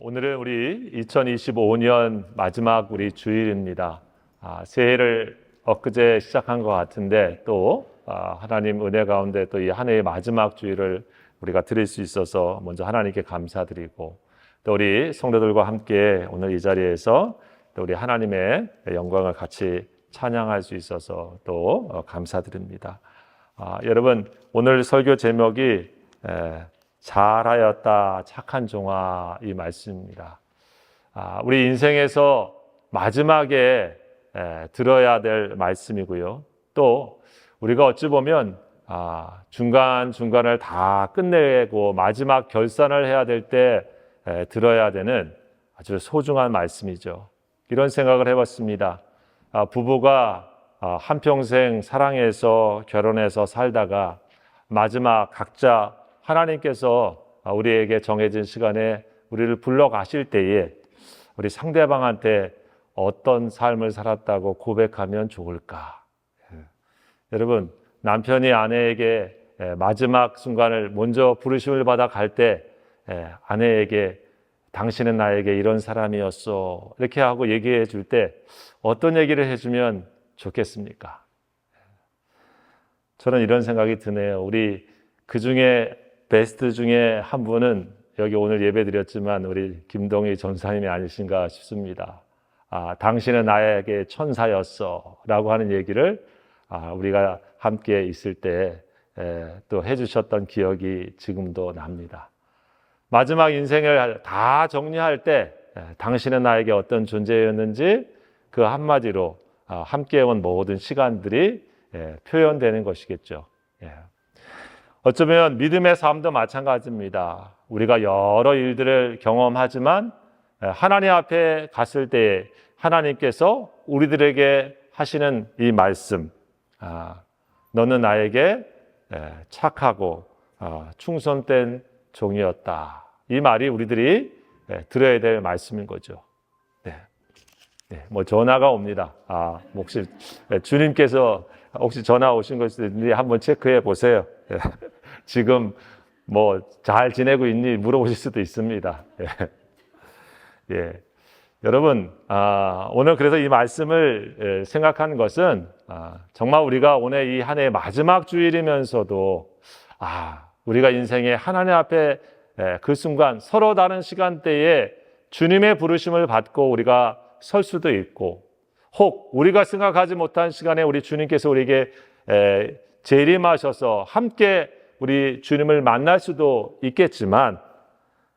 오늘은 우리 2025년 마지막 우리 주일입니다. 새해를 엊그제 시작한 것 같은데 또 하나님 은혜 가운데 또 이 한 해의 마지막 주일을 우리가 드릴 수 있어서 먼저 하나님께 감사드리고 또 우리 성도들과 함께 오늘 이 자리에서 또 우리 하나님의 영광을 같이 찬양할 수 있어서 또 감사드립니다. 여러분, 오늘 설교 제목이 잘하였다 착한 종아 이 말씀입니다. 우리 인생에서 마지막에 들어야 될 말씀이고요. 또 우리가 어찌 보면 중간중간을 다 끝내고 마지막 결산을 해야 될 때 들어야 되는 아주 소중한 말씀이죠. 이런 생각을 해봤습니다. 부부가 한평생 사랑해서 결혼해서 살다가 마지막 각자 하나님께서 우리에게 정해진 시간에 우리를 불러 가실 때에 우리 상대방한테 어떤 삶을 살았다고 고백하면 좋을까? 여러분, 남편이 아내에게 마지막 순간을 먼저 부르심을 받아 갈 때 아내에게 당신은 나에게 이런 사람이었어 이렇게 하고 얘기해 줄 때 어떤 얘기를 해주면 좋겠습니까? 저는 이런 생각이 드네요. 우리 그 중에 베스트 중에 한 분은 여기 오늘 예배 드렸지만 우리 김동희 전사님이 아니신가 싶습니다. 당신은 나에게 천사였어 라고 하는 얘기를 우리가 함께 있을 때 또 해주셨던 기억이 지금도 납니다. 마지막 인생을 다 정리할 때 당신은 나에게 어떤 존재였는지 그 한마디로 함께 온 모든 시간들이 표현되는 것이겠죠. 어쩌면 믿음의 삶도 마찬가지입니다. 우리가 여러 일들을 경험하지만 하나님 앞에 갔을 때 하나님께서 우리들에게 하시는 이 말씀, 너는 나에게 착하고 충성된 종이었다. 이 말이 우리들이 들어야 될 말씀인 거죠. 뭐 전화가 옵니다. 혹시 주님께서 혹시 전화 오신 것이 있는지 한번 체크해 보세요. 지금 뭐 잘 지내고 있니 물어보실 수도 있습니다. 여러분, 오늘 그래서 이 말씀을 생각하는 것은 정말 우리가 오늘 이 한 해의 마지막 주일이면서도 우리가 인생의 하나님 앞에 그 순간 서로 다른 시간대에 주님의 부르심을 받고 우리가 설 수도 있고 혹 우리가 생각하지 못한 시간에 우리 주님께서 우리에게 재림하셔서 함께 우리 주님을 만날 수도 있겠지만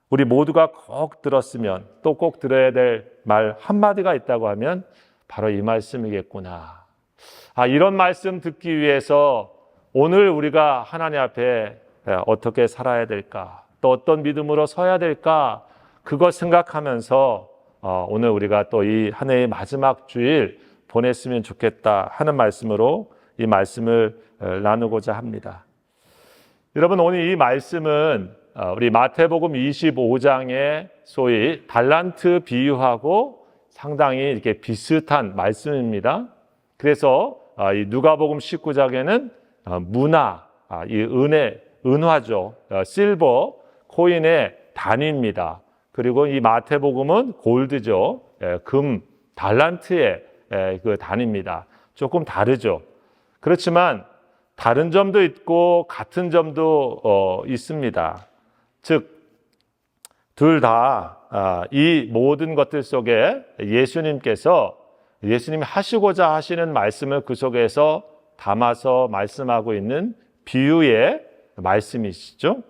우리 모두가 꼭 들었으면 또 꼭 들어야 될 말 한마디가 있다고 하면 바로 이 말씀이겠구나. 이런 말씀 듣기 위해서 오늘 우리가 하나님 앞에 어떻게 살아야 될까? 또 어떤 믿음으로 서야 될까? 그것 생각하면서 오늘 우리가 또 이 한 해의 마지막 주일 보냈으면 좋겠다 하는 말씀으로 이 말씀을 나누고자 합니다. 여러분, 오늘 이 말씀은 우리 마태복음 25장의 소위 달란트 비유하고 상당히 이렇게 비슷한 말씀입니다. 그래서 이 누가복음 19장에는 문화, 이 은화죠. 실버 코인의 단위입니다. 그리고 이 마태복음은 골드죠. 금, 달란트의 그 단위입니다. 조금 다르죠. 그렇지만 다른 점도 있고 같은 점도 있습니다. 즉, 둘 다 이 모든 것들 속에 예수님이 하시고자 하시는 말씀을 그 속에서 담아서 말씀하고 있는 비유의 말씀이시죠.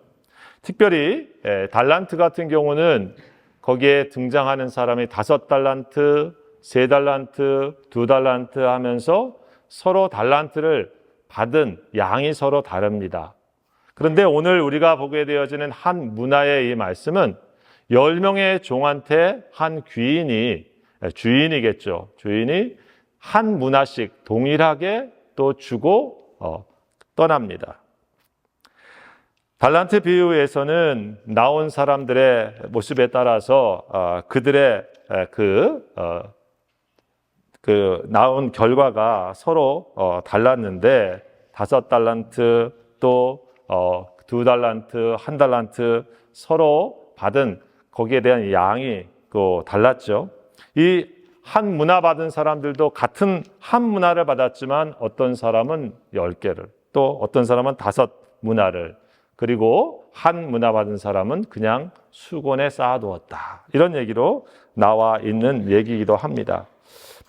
특별히 달란트 같은 경우는 거기에 등장하는 사람이 5달란트, 3달란트, 2달란트 하면서 서로 달란트를 받은 양이 서로 다릅니다. 그런데 오늘 우리가 보게 되어지는 한 문화의 이 말씀은 10명의 종한테 한 주인이겠죠. 주인이 한 문화씩 동일하게 또 주고 떠납니다. 달란트 비유에서는 나온 사람들의 모습에 따라서 그들의 나온 결과가 서로 달랐는데 5달란트 또 2달란트, 1달란트 서로 받은 거기에 대한 양이 달랐죠. 이 한 문화 받은 사람들도 같은 한 문화를 받았지만 어떤 사람은 10개를, 또 어떤 사람은 5문화를, 그리고 한 문화 받은 사람은 그냥 수건에 쌓아두었다. 이런 얘기로 나와 있는 얘기이기도 합니다.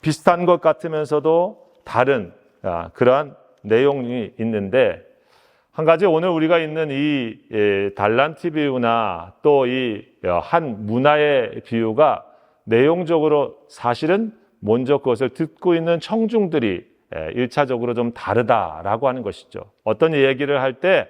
비슷한 것 같으면서도 다른 그러한 내용이 있는데, 한 가지 오늘 우리가 있는 이 달란트 비유나 또 이 한 문화의 비유가 내용적으로 사실은 먼저 그것을 듣고 있는 청중들이 1차적으로 좀 다르다라고 하는 것이죠. 어떤 얘기를 할 때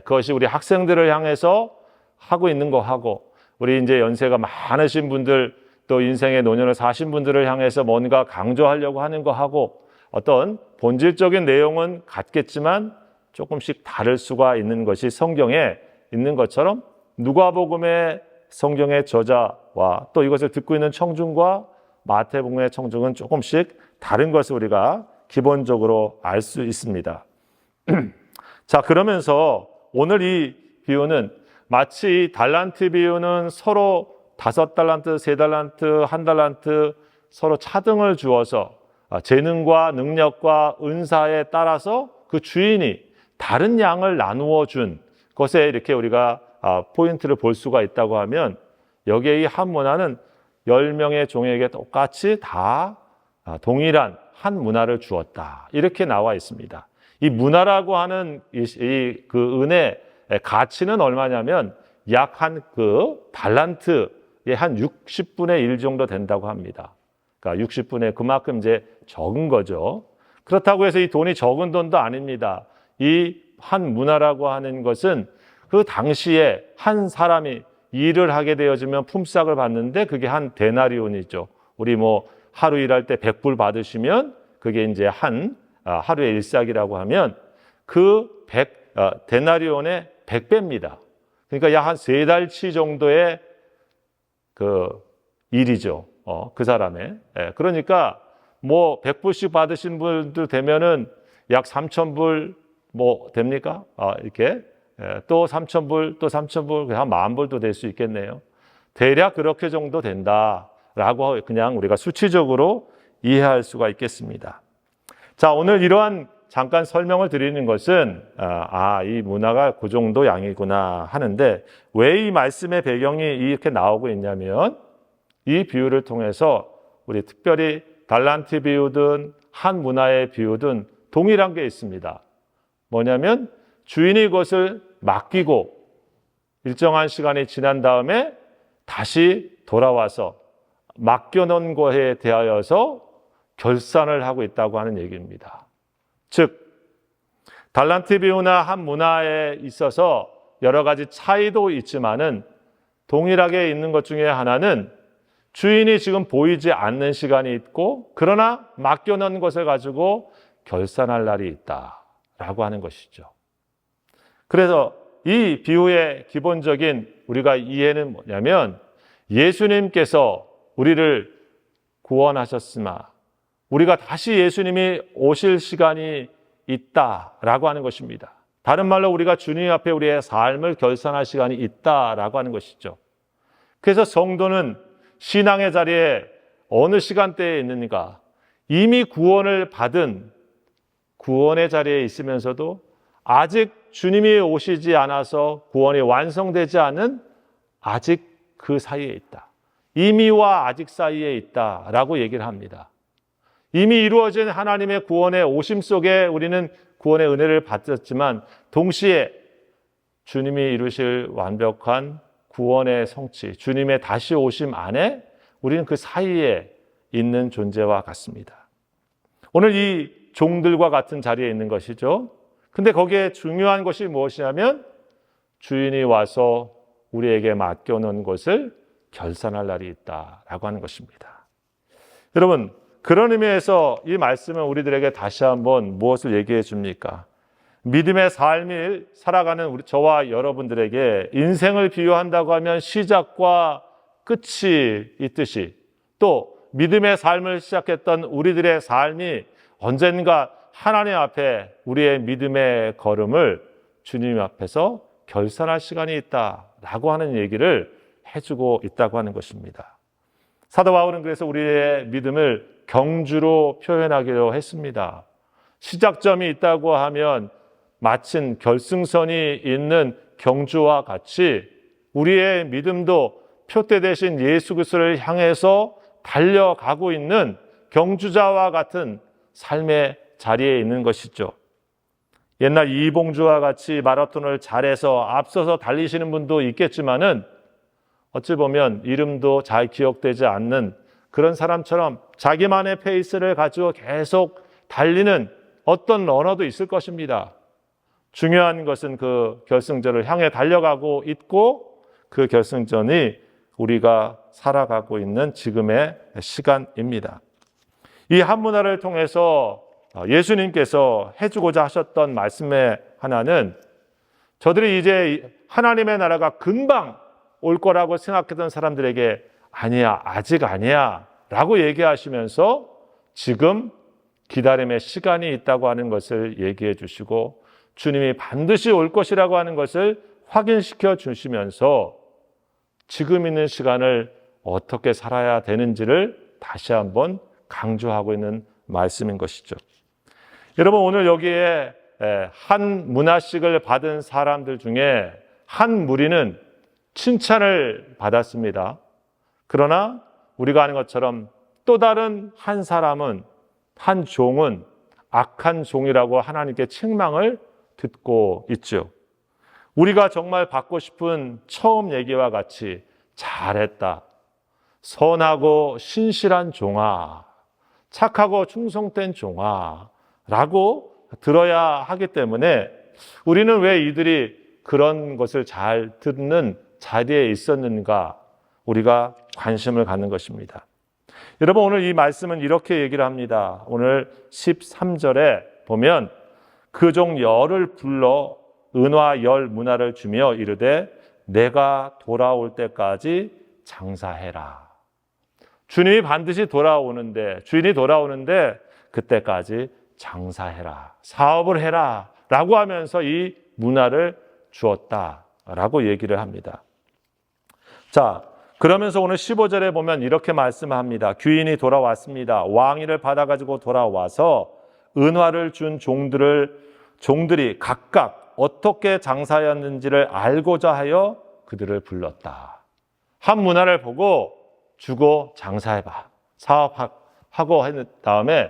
그것이 우리 학생들을 향해서 하고 있는 거하고, 우리 이제 연세가 많으신 분들, 또 인생의 노년을 사신 분들을 향해서 뭔가 강조하려고 하는 거하고, 어떤 본질적인 내용은 같겠지만 조금씩 다를 수가 있는 것이 성경에 있는 것처럼, 누가복음의 성경의 저자와 또 이것을 듣고 있는 청중과 마태복음의 청중은 조금씩 다른 것을 우리가 기본적으로 알 수 있습니다. 자, 그러면서 오늘 이 비유는 마치 이 달란트 비유는 서로 5달란트, 3달란트, 1달란트 서로 차등을 주어서 재능과 능력과 은사에 따라서 그 주인이 다른 양을 나누어 준 것에 이렇게 우리가 포인트를 볼 수가 있다고 하면, 여기에 이 한 문화는 10명의 종에게 똑같이 다 동일한 한 문화를 주었다. 이렇게 나와 있습니다. 이 문화라고 하는 그 은혜의 가치는 얼마냐면 약 달란트의 한 60분의 1 정도 된다고 합니다. 그러니까 60분의 그만큼 이제 적은 거죠. 그렇다고 해서 이 돈이 적은 돈도 아닙니다. 이 한 문화라고 하는 것은 그 당시에 한 사람이 일을 하게 되어지면 품삯을 받는데 그게 한 데나리온이죠. 우리 하루 일할 때 100불 받으시면 그게 이제 하루의 일삭이라고 하면 그 데나리온의 100배입니다. 그러니까 약 한 3달치 정도의 그 일이죠. 그 사람의. 그러니까 100불씩 받으신 분들 되면은 약 3,000불 됩니까? 이렇게. 또 3,000불, 또 3,000불, 한 10,000불도 될 수 있겠네요. 대략 그렇게 정도 된다라고 그냥 우리가 수치적으로 이해할 수가 있겠습니다. 자, 오늘 이러한 잠깐 설명을 드리는 것은 이 문화가 그 정도 양이구나 하는데, 왜 이 말씀의 배경이 이렇게 나오고 있냐면, 이 비유를 통해서 우리 특별히 달란트 비유든 한 문화의 비유든 동일한 게 있습니다. 뭐냐면 주인이 그것을 맡기고 일정한 시간이 지난 다음에 다시 돌아와서 맡겨놓은 것에 대하여서 결산을 하고 있다고 하는 얘기입니다. 즉, 달란트 비유나 한 문화에 있어서 여러 가지 차이도 있지만은 동일하게 있는 것 중에 하나는 주인이 지금 보이지 않는 시간이 있고, 그러나 맡겨놓은 것을 가지고 결산할 날이 있다라고 하는 것이죠. 그래서 이 비유의 기본적인 우리가 이해는 뭐냐면, 예수님께서 우리를 구원하셨으나 우리가 다시 예수님이 오실 시간이 있다라고 하는 것입니다. 다른 말로 우리가 주님 앞에 우리의 삶을 결산할 시간이 있다라고 하는 것이죠. 그래서 성도는 신앙의 자리에 어느 시간대에 있는가, 이미 구원을 받은 구원의 자리에 있으면서도 아직 주님이 오시지 않아서 구원이 완성되지 않은 아직 그 사이에 있다. 이미와 아직 사이에 있다라고 얘기를 합니다. 이미 이루어진 하나님의 구원의 오심 속에 우리는 구원의 은혜를 받았지만, 동시에 주님이 이루실 완벽한 구원의 성취, 주님의 다시 오심 안에 우리는 그 사이에 있는 존재와 같습니다. 오늘 이 종들과 같은 자리에 있는 것이죠. 근데 거기에 중요한 것이 무엇이냐면, 주인이 와서 우리에게 맡겨놓은 것을 결산할 날이 있다라고 하는 것입니다. 여러분, 그런 의미에서 이 말씀은 우리들에게 다시 한번 무엇을 얘기해 줍니까? 믿음의 삶을 살아가는 저와 여러분들에게 인생을 비유한다고 하면 시작과 끝이 있듯이, 또 믿음의 삶을 시작했던 우리들의 삶이 언젠가 하나님 앞에 우리의 믿음의 걸음을 주님 앞에서 결산할 시간이 있다라고 하는 얘기를 해주고 있다고 하는 것입니다. 사도 바울은 그래서 우리의 믿음을 경주로 표현하기로 했습니다. 시작점이 있다고 하면 마침 결승선이 있는 경주와 같이 우리의 믿음도 표대 대신 예수 그리스도를 향해서 달려가고 있는 경주자와 같은 삶의 자리에 있는 것이죠. 옛날 이봉주와 같이 마라톤을 잘해서 앞서서 달리시는 분도 있겠지만은 어찌 보면 이름도 잘 기억되지 않는 그런 사람처럼 자기만의 페이스를 가지고 계속 달리는 어떤 러너도 있을 것입니다. 중요한 것은 그 결승전을 향해 달려가고 있고 그 결승전이 우리가 살아가고 있는 지금의 시간입니다. 이 한문화를 통해서 예수님께서 해주고자 하셨던 말씀의 하나는 저들이 이제 하나님의 나라가 금방 올 거라고 생각했던 사람들에게 아니야, 아직 아니야 라고 얘기하시면서 지금 기다림의 시간이 있다고 하는 것을 얘기해 주시고 주님이 반드시 올 것이라고 하는 것을 확인시켜 주시면서 지금 있는 시간을 어떻게 살아야 되는지를 다시 한번 강조하고 있는 말씀인 것이죠. 여러분, 오늘 여기에 한 문화식을 받은 사람들 중에 한 무리는 칭찬을 받았습니다. 그러나 우리가 아는 것처럼 또 다른 한 사람은, 한 종은 악한 종이라고 하나님께 책망을 듣고 있죠. 우리가 정말 받고 싶은 처음 얘기와 같이 잘했다, 선하고 신실한 종아, 착하고 충성된 종아 라고 들어야 하기 때문에 우리는 왜 이들이 그런 것을 잘 듣는 자리에 있었는가 우리가 관심을 갖는 것입니다. 여러분, 오늘 이 말씀은 이렇게 얘기를 합니다. 오늘 13절에 보면 그 종 열을 불러 은화 열 문화를 주며 이르되 내가 돌아올 때까지 장사해라. 주님이 반드시 돌아오는데, 주인이 돌아오는데 그때까지 장사해라, 사업을 해라 라고 하면서 이 문화를 주었다라고 얘기를 합니다. 자, 그러면서 오늘 15절에 보면 이렇게 말씀합니다. 귀인이 돌아왔습니다. 왕위를 받아가지고 돌아와서 은화를 준 종들이 각각 어떻게 장사였는지를 알고자 하여 그들을 불렀다. 한 문화를 보고 주고 장사해봐, 사업하고 한 다음에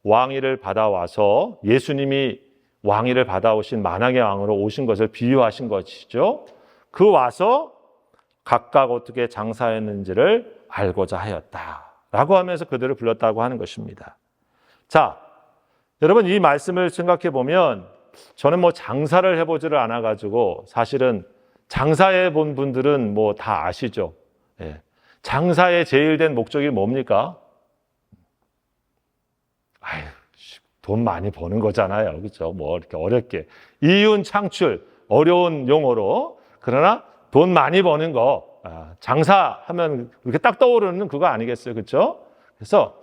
왕위를 받아와서 예수님이 왕위를 받아오신 만왕의 왕으로 오신 것을 비유하신 것이죠. 그 와서 각각 어떻게 장사했는지를 알고자 하였다라고 하면서 그들을 불렀다고 하는 것입니다. 자, 여러분, 이 말씀을 생각해 보면 저는 장사를 해보지를 않아가지고 사실은 장사해 본 분들은 다 아시죠. 예. 장사의 제일 된 목적이 뭡니까? 돈 많이 버는 거잖아요. 그렇죠? 이렇게 어렵게. 이윤 창출, 어려운 용어로. 그러나 돈 많이 버는 거, 장사하면 이렇게 딱 떠오르는 그거 아니겠어요? 그렇죠? 그래서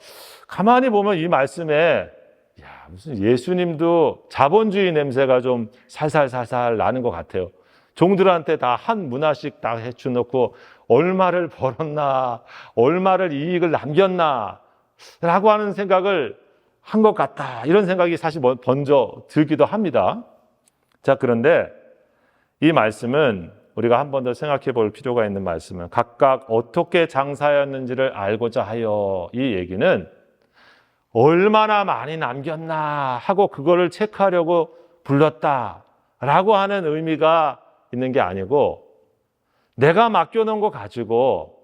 가만히 보면 이 말씀에 무슨 예수님도 자본주의 냄새가 좀 살살살살 나는 것 같아요. 종들한테 다 한 문화씩 다 해주놓고 얼마를 벌었나, 얼마를 이익을 남겼나 라고 하는 생각을 한 것 같다, 이런 생각이 사실 먼저 들기도 합니다. 자, 그런데 이 말씀은 우리가 한 번 더 생각해 볼 필요가 있는 말씀은 각각 어떻게 장사였는지를 알고자 하여, 이 얘기는 얼마나 많이 남겼나 하고 그거를 체크하려고 불렀다라고 하는 의미가 있는 게 아니고 내가 맡겨놓은 거 가지고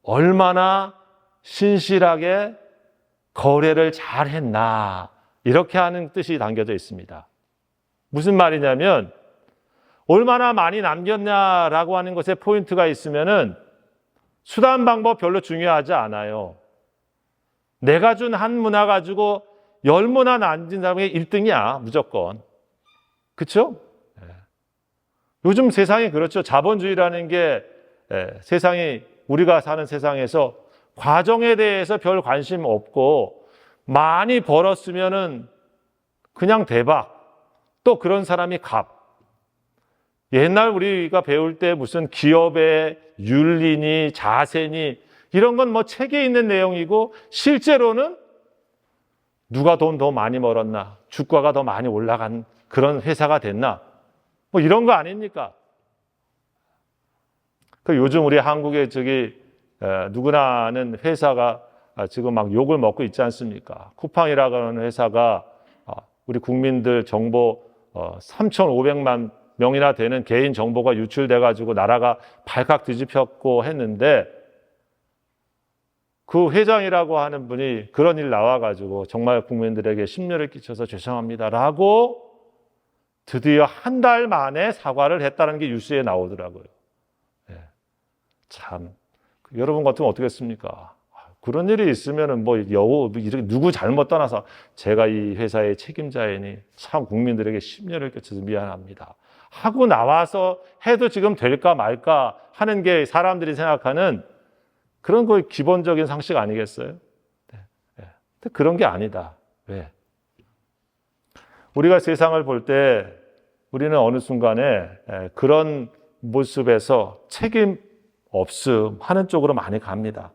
얼마나 신실하게 거래를 잘 했나, 이렇게 하는 뜻이 담겨져 있습니다. 무슨 말이냐면 얼마나 많이 남겼냐라고 하는 것에 포인트가 있으면은 수단 방법 별로 중요하지 않아요. 내가 준 한 문화 가지고 10문화 남긴 사람이 1등이야 무조건. 그렇죠? 요즘 세상이 그렇죠. 자본주의라는 게 세상이, 우리가 사는 세상에서 과정에 대해서 별 관심 없고 많이 벌었으면은 그냥 대박, 또 그런 사람이 갑, 옛날 우리가 배울 때 무슨 기업의 윤리니 자세니 이런 건 뭐 책에 있는 내용이고 실제로는 누가 돈 더 많이 벌었나, 주가가 더 많이 올라간 그런 회사가 됐나, 뭐 이런 거 아닙니까? 그 요즘 우리 한국에 누구나 아는 회사가 지금 막 욕을 먹고 있지 않습니까? 쿠팡이라고 하는 회사가 우리 국민들 정보 3,500만 명이나 되는 개인 정보가 유출돼 가지고 나라가 발칵 뒤집혔고 했는데, 그 회장이라고 하는 분이 그런 일 나와가지고 정말 국민들에게 심려를 끼쳐서 죄송합니다라고 드디어 한 달 만에 사과를 했다는 게 뉴스에 나오더라고요. 참, 여러분 같으면 어떻겠습니까? 그런 일이 있으면은 누구 잘못 떠나서 제가 이 회사의 책임자이니 참 국민들에게 심려를 끼쳐서 미안합니다 하고 나와서 해도 지금 될까 말까 하는 게 사람들이 생각하는 그런 거 기본적인 상식 아니겠어요? 근데 그런 게 아니다. 왜? 우리가 세상을 볼 때 우리는 어느 순간에 그런 모습에서 책임 없음 하는 쪽으로 많이 갑니다.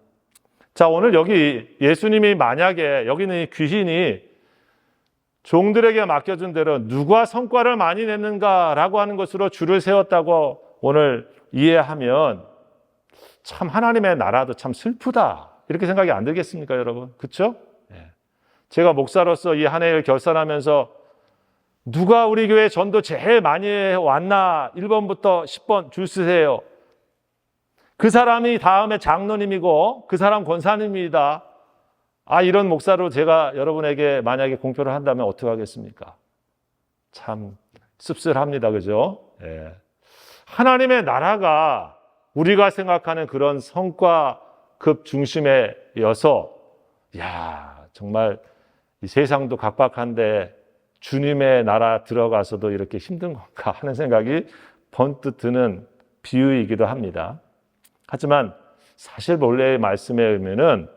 자, 오늘 여기 예수님이 만약에 여기는 이 귀신이 종들에게 맡겨준 대로 누가 성과를 많이 냈는가라고 하는 것으로 줄을 세웠다고 오늘 이해하면 참 하나님의 나라도 참 슬프다 이렇게 생각이 안 들겠습니까, 여러분? 그렇죠? 제가 목사로서 이 한 해를 결산하면서 누가 우리 교회 전도 제일 많이 왔나 1번부터 10번 줄 서세요. 그 사람이 다음에 장로님이고 그 사람 권사님입니다. 이런 목사로 제가 여러분에게 만약에 공표를 한다면 어떻게 하겠습니까? 참 씁쓸합니다. 그죠? 하나님의 나라가 우리가 생각하는 그런 성과급 중심에여서 정말 이 세상도 각박한데 주님의 나라 들어가서도 이렇게 힘든 건가 하는 생각이 번뜩 드는 비유이기도 합니다. 하지만 사실 본래의 말씀에 의하면은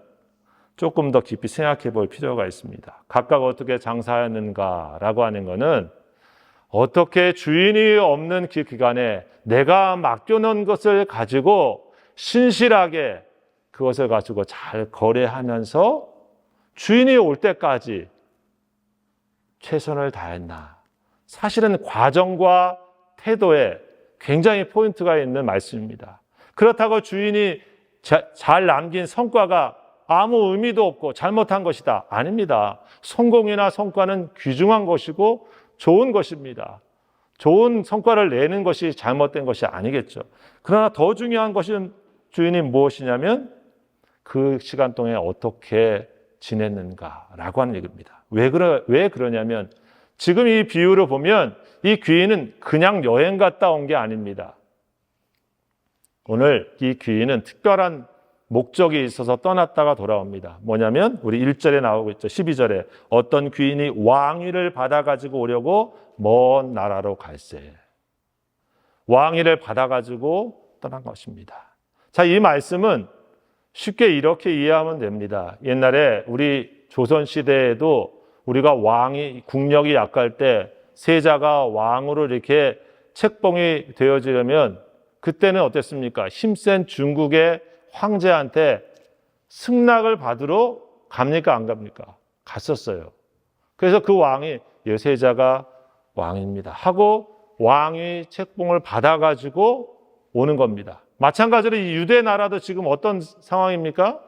조금 더 깊이 생각해 볼 필요가 있습니다. 각각 어떻게 장사하였는가라고 하는 것은 어떻게 주인이 없는 그 기간에 내가 맡겨놓은 것을 가지고 신실하게 그것을 가지고 잘 거래하면서 주인이 올 때까지 최선을 다했나. 사실은 과정과 태도에 굉장히 포인트가 있는 말씀입니다. 그렇다고 주인이 잘 남긴 성과가 아무 의미도 없고 잘못한 것이다. 아닙니다. 성공이나 성과는 귀중한 것이고 좋은 것입니다. 좋은 성과를 내는 것이 잘못된 것이 아니겠죠. 그러나 더 중요한 것은 주인이 무엇이냐면 그 시간 동안에 어떻게 지냈는가라고 하는 얘기입니다. 왜 그러냐면 지금 이 비유를 보면 이 귀인은 그냥 여행 갔다 온 게 아닙니다. 오늘 이 귀인은 특별한 목적이 있어서 떠났다가 돌아옵니다. 뭐냐면 우리 1절에 나오고 있죠. 12절에 어떤 귀인이 왕위를 받아가지고 오려고 먼 나라로 갈새. 왕위를 받아가지고 떠난 것입니다. 자, 이 말씀은 쉽게 이렇게 이해하면 됩니다. 옛날에 우리 조선시대에도 우리가 국력이 약할 때 세자가 왕으로 이렇게 책봉이 되어지려면 그때는 어땠습니까? 힘센 중국의 황제한테 승낙을 받으러 갑니까? 안 갑니까? 갔었어요. 그래서 그 왕이 여세자가 왕입니다 하고 왕위 책봉을 받아가지고 오는 겁니다. 마찬가지로 이 유대 나라도 지금 어떤 상황입니까?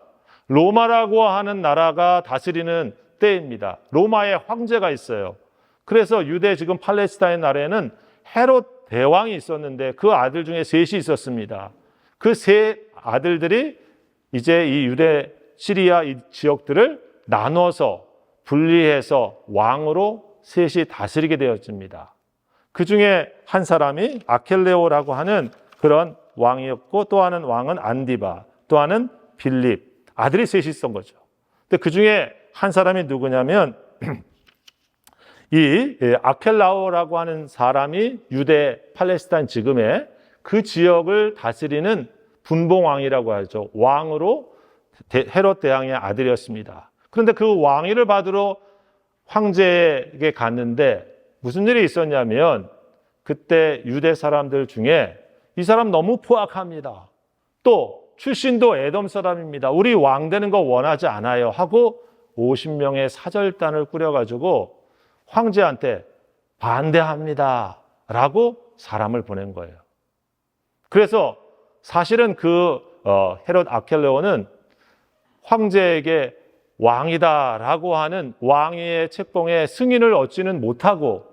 로마라고 하는 나라가 다스리는 때입니다. 로마의 황제가 있어요. 그래서 유대 지금 팔레스타인 나라에는 헤롯 대왕이 있었는데 그 아들 중에 셋이 있었습니다. 그 세 아들들이 이제 이 유대 시리아 이 지역들을 나눠서 분리해서 왕으로 셋이 다스리게 되었습니다. 그 중에 한 사람이 아켈레오라고 하는 그런 왕이었고 또 하나는 왕은 안디바, 또 하나는 빌립, 아들이 셋이 있었던 거죠. 근데 그 중에 한 사람이 누구냐면 이 아켈라오라고 하는 사람이 유대 팔레스타인 지금의 그 지역을 다스리는 분봉왕이라고 하죠. 왕으로 헤롯 대왕의 아들이었습니다. 그런데 그 왕위를 받으러 황제에게 갔는데 무슨 일이 있었냐면 그때 유대 사람들 중에 이 사람 너무 포악합니다. 또 출신도 에돔 사람입니다. 우리 왕 되는 거 원하지 않아요 하고 50명의 사절단을 꾸려가지고 황제한테 반대합니다 라고 사람을 보낸 거예요. 그래서 사실은 헤롯 아켈레오는 황제에게 왕이다라고 하는 왕위의 책봉에 승인을 얻지는 못하고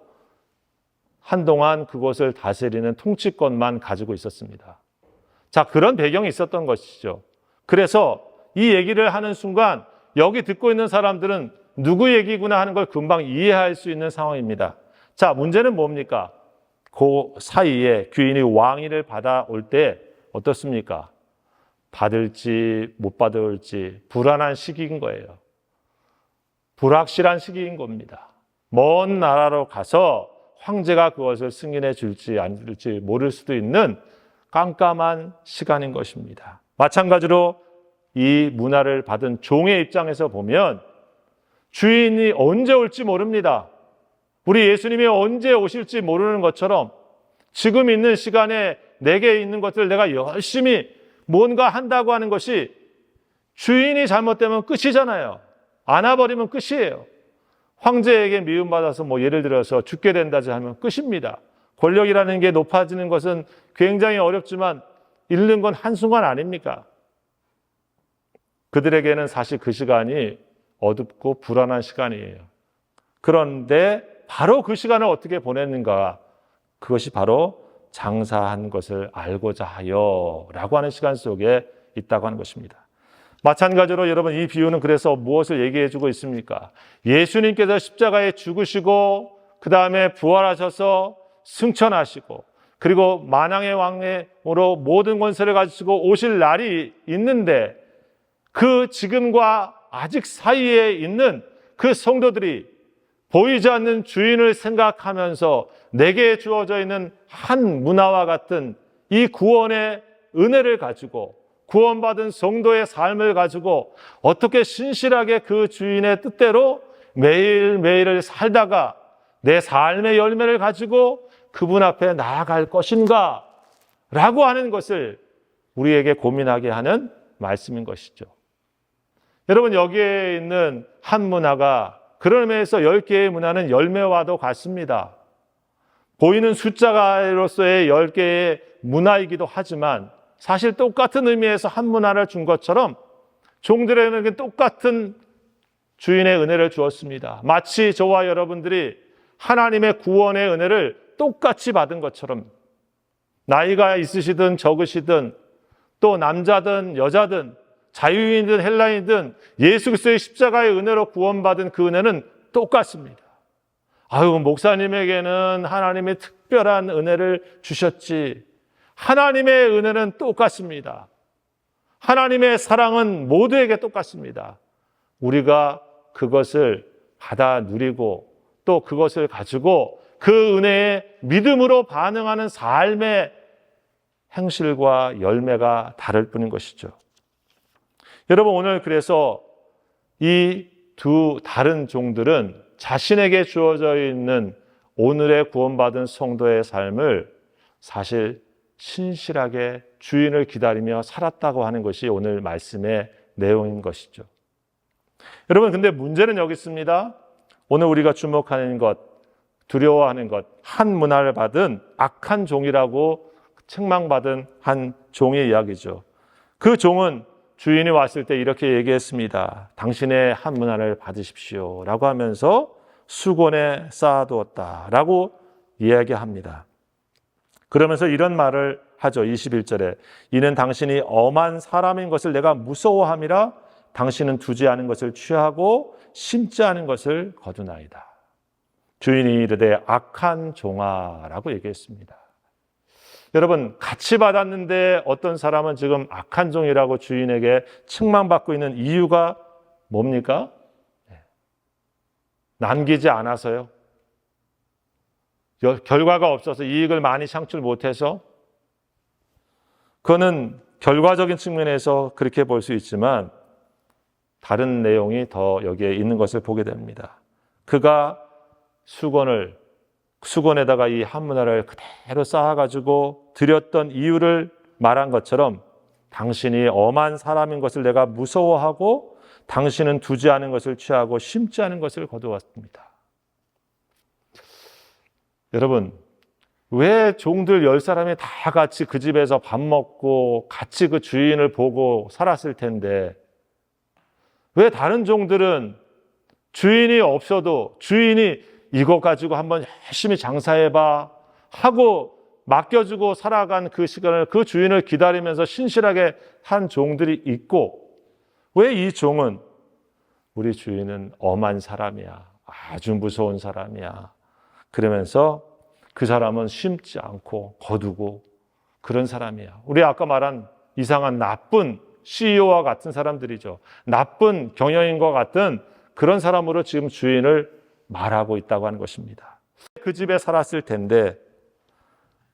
한동안 그곳을 다스리는 통치권만 가지고 있었습니다. 자, 그런 배경이 있었던 것이죠. 그래서 이 얘기를 하는 순간 여기 듣고 있는 사람들은 누구 얘기구나 하는 걸 금방 이해할 수 있는 상황입니다. 자, 문제는 뭡니까? 그 사이에 귀인이 왕위를 받아올 때 어떻습니까? 받을지 못 받을지 불안한 시기인 거예요. 불확실한 시기인 겁니다. 먼 나라로 가서 황제가 그것을 승인해 줄지 안 줄지 모를 수도 있는 깜깜한 시간인 것입니다. 마찬가지로 이 문화를 받은 종의 입장에서 보면 주인이 언제 올지 모릅니다. 우리 예수님이 언제 오실지 모르는 것처럼 지금 있는 시간에 내게 있는 것들 내가 열심히 뭔가 한다고 하는 것이 주인이 잘못되면 끝이잖아요. 안아버리면 끝이에요. 황제에게 미움받아서 예를 들어서 죽게 된다지 하면 끝입니다. 권력이라는 게 높아지는 것은 굉장히 어렵지만 잃는 건 한순간 아닙니까? 그들에게는 사실 그 시간이 어둡고 불안한 시간이에요. 그런데 바로 그 시간을 어떻게 보냈는가? 그것이 바로 장사한 것을 알고자 하여 라고 하는 시간 속에 있다고 하는 것입니다. 마찬가지로 여러분 이 비유는 그래서 무엇을 얘기해 주고 있습니까? 예수님께서 십자가에 죽으시고 그 다음에 부활하셔서 승천하시고 그리고 만왕의 왕으로 모든 권세를 가지시고 오실 날이 있는데 그 지금과 아직 사이에 있는 그 성도들이 보이지 않는 주인을 생각하면서 내게 주어져 있는 한 문화와 같은 이 구원의 은혜를 가지고 구원받은 성도의 삶을 가지고 어떻게 신실하게 그 주인의 뜻대로 매일매일을 살다가 내 삶의 열매를 가지고 그분 앞에 나아갈 것인가 라고 하는 것을 우리에게 고민하게 하는 말씀인 것이죠. 여러분 여기에 있는 한 문화가 그런 의미에서 10개의 문화는 열매와도 같습니다. 보이는 숫자로서의 10개의 문화이기도 하지만 사실 똑같은 의미에서 한 문화를 준 것처럼 종들에게 똑같은 주인의 은혜를 주었습니다. 마치 저와 여러분들이 하나님의 구원의 은혜를 똑같이 받은 것처럼 나이가 있으시든 적으시든 또 남자든 여자든 자유인이든 헬라인이든 예수 그리스도의 십자가의 은혜로 구원받은 그 은혜는 똑같습니다. 아유, 목사님에게는 하나님의 특별한 은혜를 주셨지. 하나님의 은혜는 똑같습니다. 하나님의 사랑은 모두에게 똑같습니다. 우리가 그것을 받아 누리고 또 그것을 가지고 그 은혜에 믿음으로 반응하는 삶의 행실과 열매가 다를 뿐인 것이죠. 여러분 오늘 그래서 이 두 다른 종들은 자신에게 주어져 있는 오늘의 구원받은 성도의 삶을 사실 신실하게 주인을 기다리며 살았다고 하는 것이 오늘 말씀의 내용인 것이죠. 여러분 근데 문제는 여기 있습니다. 오늘 우리가 주목하는 것, 두려워하는 것, 한 문화를 받은 악한 종이라고 책망받은 한 종의 이야기죠. 그 종은 주인이 왔을 때 이렇게 얘기했습니다. 당신의 한 문화를 받으십시오 라고 하면서 수건에 쌓아두었다 라고 이야기합니다. 그러면서 이런 말을 하죠. 21절에 이는 당신이 엄한 사람인 것을 내가 무서워함이라 당신은 두지 않은 것을 취하고 심지 않은 것을 거두나이다. 주인이 이르되 악한 종아라고 얘기했습니다. 여러분 같이 받았는데 어떤 사람은 지금 악한 종이라고 주인에게 책망받고 있는 이유가 뭡니까? 남기지 않아서요. 결과가 없어서 이익을 많이 창출 못해서 그거는 결과적인 측면에서 그렇게 볼 수 있지만 다른 내용이 더 여기에 있는 것을 보게 됩니다. 그가 수건을 수건에다가 이 한 문화를 그대로 쌓아가지고 드렸던 이유를 말한 것처럼 당신이 엄한 사람인 것을 내가 무서워하고 당신은 두지 않은 것을 취하고 심지 않은 것을 거두었습니다. 여러분, 왜 종들 10사람이 다 같이 그 집에서 밥 먹고 같이 그 주인을 보고 살았을 텐데 왜 다른 종들은 주인이 없어도 주인이 이거 가지고 한번 열심히 장사해봐 하고 맡겨주고 살아간 그 시간을 그 주인을 기다리면서 신실하게 한 종들이 있고 왜 이 종은 우리 주인은 엄한 사람이야, 아주 무서운 사람이야 그러면서 그 사람은 심지 않고 거두고 그런 사람이야. 우리 아까 말한 이상한 나쁜 CEO와 같은 사람들이죠. 나쁜 경영인과 같은 그런 사람으로 지금 주인을 말하고 있다고 하는 것입니다. 그 집에 살았을 텐데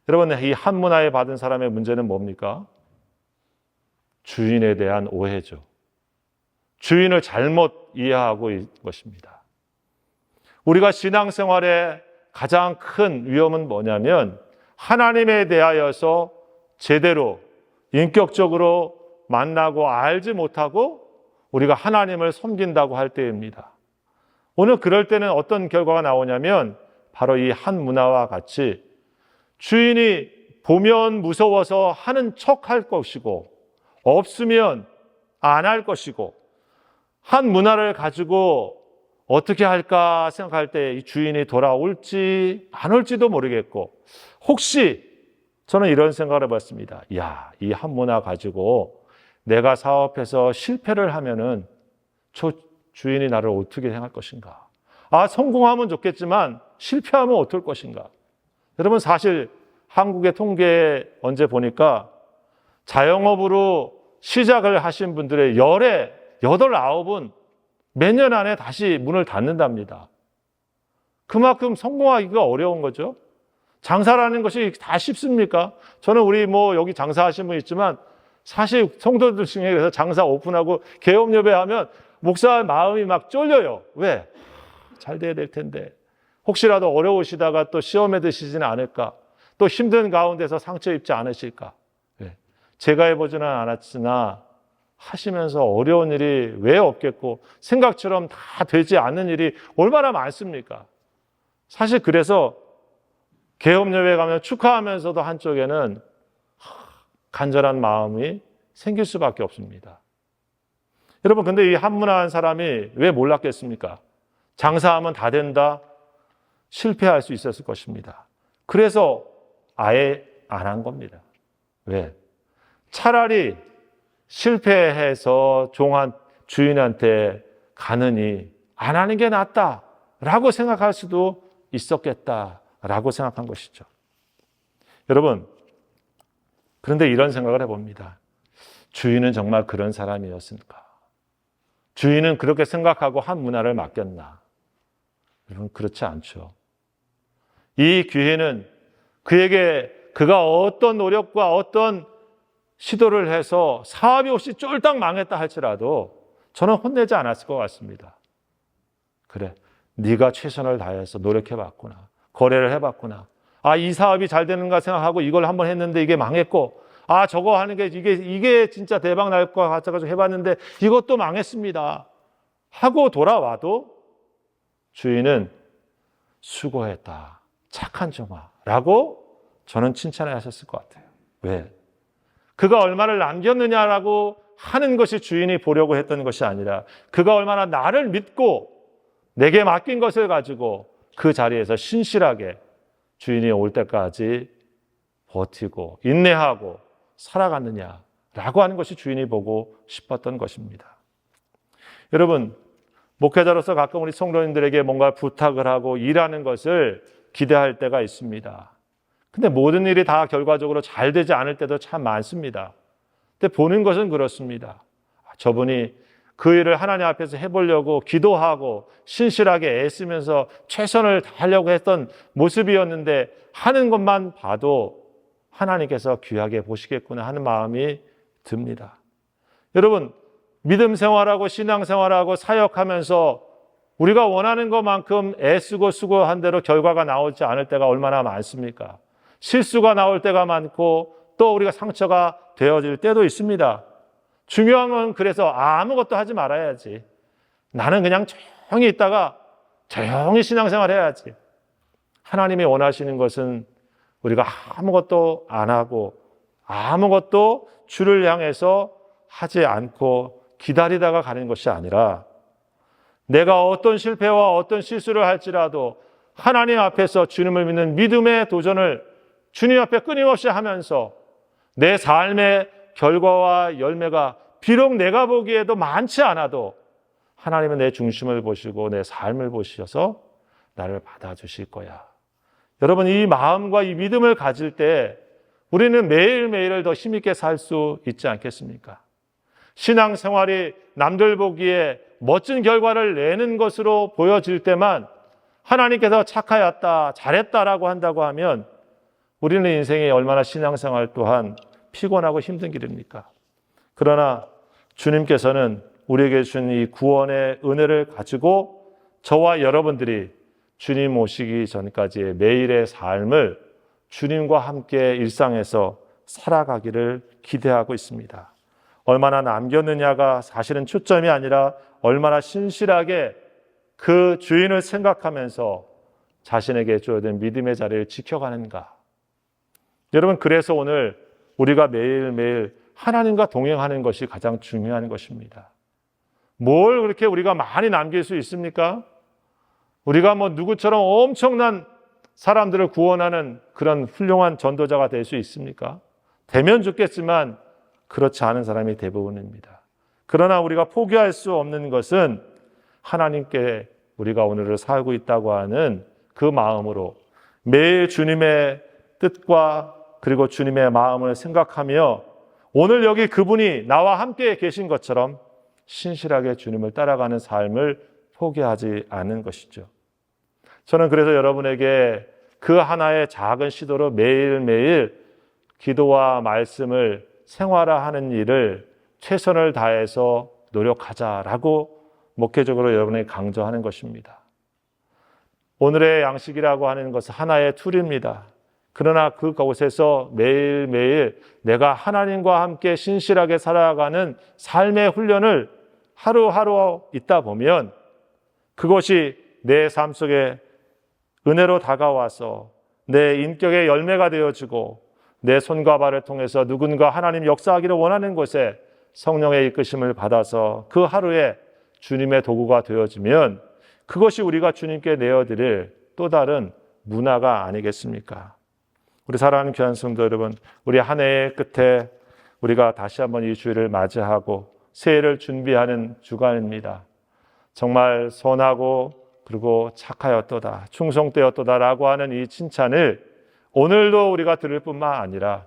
여러분, 이 한 문화에 받은 사람의 문제는 뭡니까? 주인에 대한 오해죠. 주인을 잘못 이해하고 있는 것입니다. 우리가 신앙생활에 가장 큰 위험은 뭐냐면 하나님에 대하여서 제대로 인격적으로 만나고 알지 못하고 우리가 하나님을 섬긴다고 할 때입니다. 오늘 그럴 때는 어떤 결과가 나오냐면 바로 이 한 문화와 같이 주인이 보면 무서워서 하는 척 할 것이고 없으면 안 할 것이고 한 문화를 가지고 어떻게 할까 생각할 때 이 주인이 돌아올지 안 올지도 모르겠고 혹시 저는 이런 생각을 해봤습니다. 야, 이 한 문화 가지고 내가 사업해서 실패를 하면은 저 주인이 나를 어떻게 생각할 것인가? 아, 성공하면 좋겠지만 실패하면 어떨 것인가? 여러분, 사실 한국의 통계에 언제 보니까 자영업으로 시작을 하신 분들의 열에 8, 9은 몇 년 안에 다시 문을 닫는답니다. 그만큼 성공하기가 어려운 거죠. 장사라는 것이 다 쉽습니까? 저는 우리 여기 장사하신 분 있지만 사실 성도들 중에 장사 오픈하고 개업 예배하면 목사 마음이 막 쫄려요. 왜? 잘 돼야 될 텐데. 혹시라도 어려우시다가 또 시험에 드시지는 않을까? 또 힘든 가운데서 상처 입지 않으실까? 왜? 제가 해보지는 않았으나 하시면서 어려운 일이 왜 없겠고 생각처럼 다 되지 않는 일이 얼마나 많습니까? 사실 그래서 개업예배 가면 축하하면서도 한쪽에는 간절한 마음이 생길 수밖에 없습니다. 여러분, 근데 이 한문화한 사람이 왜 몰랐겠습니까? 장사하면 다 된다, 실패할 수 있었을 것입니다. 그래서 아예 안 한 겁니다. 왜? 차라리 실패해서 주인한테 가느니 안 하는 게 낫다라고 생각할 수도 있었겠다라고 생각한 것이죠. 여러분, 그런데 이런 생각을 해봅니다. 주인은 정말 그런 사람이었을까? 주인은 그렇게 생각하고 한 문화를 맡겼나? 여러분, 그렇지 않죠. 이 기회는 그에게 그가 어떤 노력과 어떤 시도를 해서 사업이 없이 쫄딱 망했다 할지라도 저는 혼내지 않았을 것 같습니다. 그래, 네가 최선을 다해서 노력해봤구나. 거래를 해봤구나. 아, 이 사업이 잘 되는가 생각하고 이걸 한번 했는데 이게 망했고, 아, 저거 하는 게 이게 진짜 대박 날 것 같아가지고 해봤는데 이것도 망했습니다 하고 돌아와도 주인은 수고했다, 착한 종아라고 저는 칭찬하셨을 것 같아요. 왜? 그가 얼마를 남겼느냐라고 하는 것이 주인이 보려고 했던 것이 아니라 그가 얼마나 나를 믿고 내게 맡긴 것을 가지고 그 자리에서 신실하게 주인이 올 때까지 버티고 인내하고 살아갔느냐라고 하는 것이 주인이 보고 싶었던 것입니다. 여러분, 목회자로서 가끔 우리 성도님들에게 뭔가 부탁을 하고 일하는 것을 기대할 때가 있습니다. 근데 모든 일이 다 결과적으로 잘 되지 않을 때도 참 많습니다. 근데 보는 것은 그렇습니다. 저분이 그 일을 하나님 앞에서 해보려고 기도하고 신실하게 애쓰면서 최선을 다하려고 했던 모습이었는데 하는 것만 봐도 하나님께서 귀하게 보시겠구나 하는 마음이 듭니다. 여러분, 믿음 생활하고 신앙 생활하고 사역하면서 우리가 원하는 것만큼 애쓰고 수고한 대로 결과가 나오지 않을 때가 얼마나 많습니까? 실수가 나올 때가 많고 또 우리가 상처가 되어질 때도 있습니다. 중요한 건 그래서 아무것도 하지 말아야지. 나는 그냥 조용히 있다가 조용히 신앙생활 해야지. 하나님이 원하시는 것은 우리가 아무것도 안 하고 아무것도 주를 향해서 하지 않고 기다리다가 가는 것이 아니라 내가 어떤 실패와 어떤 실수를 할지라도 하나님 앞에서 주님을 믿는 믿음의 도전을 주님 앞에 끊임없이 하면서 내 삶의 결과와 열매가 비록 내가 보기에도 많지 않아도 하나님은 내 중심을 보시고 내 삶을 보셔서 나를 받아주실 거야. 여러분, 이 마음과 이 믿음을 가질 때 우리는 매일매일을 더 힘있게 살 수 있지 않겠습니까? 신앙생활이 남들 보기에 멋진 결과를 내는 것으로 보여질 때만 하나님께서 착하였다, 잘했다라고 한다고 하면 우리는 인생이 얼마나 신앙생활 또한 피곤하고 힘든 길입니까? 그러나 주님께서는 우리에게 준 이 구원의 은혜를 가지고 저와 여러분들이 주님 오시기 전까지의 매일의 삶을 주님과 함께 일상에서 살아가기를 기대하고 있습니다. 얼마나 남겼느냐가 사실은 초점이 아니라 얼마나 신실하게 그 주인을 생각하면서 자신에게 줘야 될 믿음의 자리를 지켜가는가. 여러분, 그래서 오늘 우리가 매일매일 하나님과 동행하는 것이 가장 중요한 것입니다. 뭘 그렇게 우리가 많이 남길 수 있습니까? 우리가 누구처럼 엄청난 사람들을 구원하는 그런 훌륭한 전도자가 될 수 있습니까? 되면 좋겠지만 그렇지 않은 사람이 대부분입니다. 그러나 우리가 포기할 수 없는 것은 하나님께 우리가 오늘을 살고 있다고 하는 그 마음으로 매일 주님의 뜻과 그리고 주님의 마음을 생각하며 오늘 여기 그분이 나와 함께 계신 것처럼 신실하게 주님을 따라가는 삶을 포기하지 않는 것이죠. 저는 그래서 여러분에게 그 하나의 작은 시도로 매일매일 기도와 말씀을 생활화하는 일을 최선을 다해서 노력하자라고 목회적으로 여러분에게 강조하는 것입니다. 오늘의 양식이라고 하는 것은 하나의 툴입니다. 그러나 그곳에서 매일매일 내가 하나님과 함께 신실하게 살아가는 삶의 훈련을 하루하루 있다 보면 그것이 내 삶 속에 은혜로 다가와서 내 인격의 열매가 되어지고 내 손과 발을 통해서 누군가 하나님 역사하기를 원하는 곳에 성령의 이끄심을 받아서 그 하루에 주님의 도구가 되어지면 그것이 우리가 주님께 내어드릴 또 다른 문화가 아니겠습니까? 우리 사랑하는 귀한 성도 여러분, 우리 한 해의 끝에 우리가 다시 한번 이 주일을 맞이하고 새해를 준비하는 주간입니다. 정말 선하고 그리고 착하였도다, 충성되었도다라고 하는 이 칭찬을 오늘도 우리가 들을 뿐만 아니라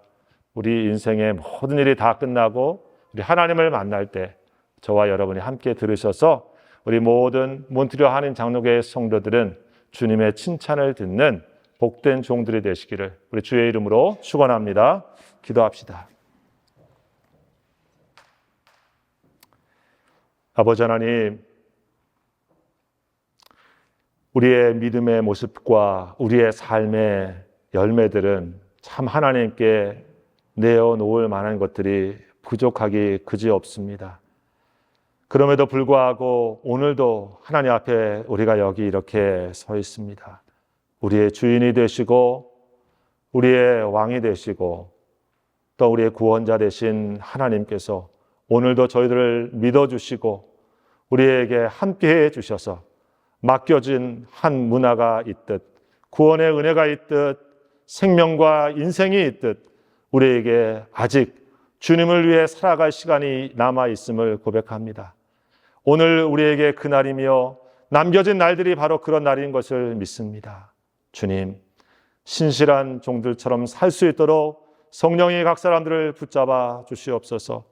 우리 인생의 모든 일이 다 끝나고 우리 하나님을 만날 때 저와 여러분이 함께 들으셔서 우리 모든 몬트리올 한인 장로교회 성도들은 주님의 칭찬을 듣는 복된 종들이 되시기를 우리 주의 이름으로 축원합니다. 기도합시다. 아버지 하나님, 우리의 믿음의 모습과 우리의 삶의 열매들은 참 하나님께 내어놓을 만한 것들이 부족하기 그지없습니다. 그럼에도 불구하고 오늘도 하나님 앞에 우리가 여기 이렇게 서 있습니다. 우리의 주인이 되시고 우리의 왕이 되시고 또 우리의 구원자 되신 하나님께서 오늘도 저희들을 믿어주시고 우리에게 함께해 주셔서 맡겨진 한 문화가 있듯 구원의 은혜가 있듯 생명과 인생이 있듯 우리에게 아직 주님을 위해 살아갈 시간이 남아있음을 고백합니다. 오늘 우리에게 그날이며 남겨진 날들이 바로 그런 날인 것을 믿습니다. 주님, 신실한 종들처럼 살 수 있도록 성령이 각 사람들을 붙잡아 주시옵소서.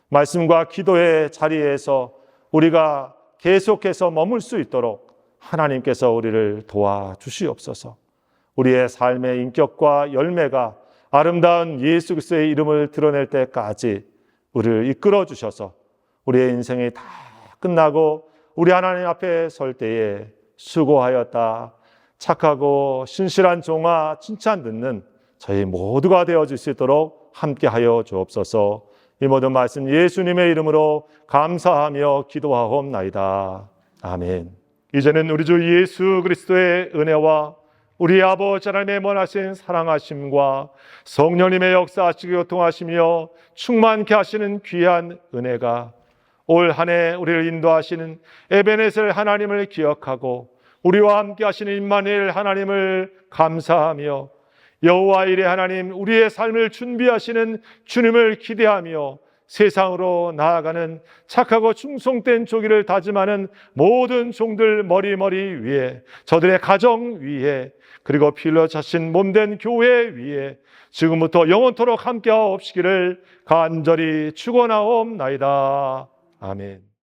말씀과 기도의 자리에서 우리가 계속해서 머물 수 있도록 하나님께서 우리를 도와주시옵소서. 우리의 삶의 인격과 열매가 아름다운 예수 그리스도의 이름을 드러낼 때까지 우리를 이끌어 주셔서 우리의 인생이 다 끝나고 우리 하나님 앞에 설 때에 수고하였다, 착하고 신실한 종아 칭찬 듣는 저희 모두가 되어줄 수 있도록 함께하여 주옵소서. 이 모든 말씀 예수님의 이름으로 감사하며 기도하옵나이다. 아멘. 이제는 우리 주 예수 그리스도의 은혜와 우리 아버지 하나님의 원하신 사랑하심과 성령님의 역사하시고 교통하시며 충만케 하시는 귀한 은혜가 올 한 해 우리를 인도하시는 에베네셀 하나님을 기억하고 우리와 함께 하시는 임마누엘 하나님을 감사하며 여호와 일의 하나님, 우리의 삶을 준비하시는 주님을 기대하며 세상으로 나아가는 착하고 충성된 조기를 다짐하는 모든 종들 머리 위에, 저들의 가정 위에, 그리고 필러 자신 몸된 교회 위에 지금부터 영원토록 함께하옵시기를 간절히 축원하옵나이다. 아멘.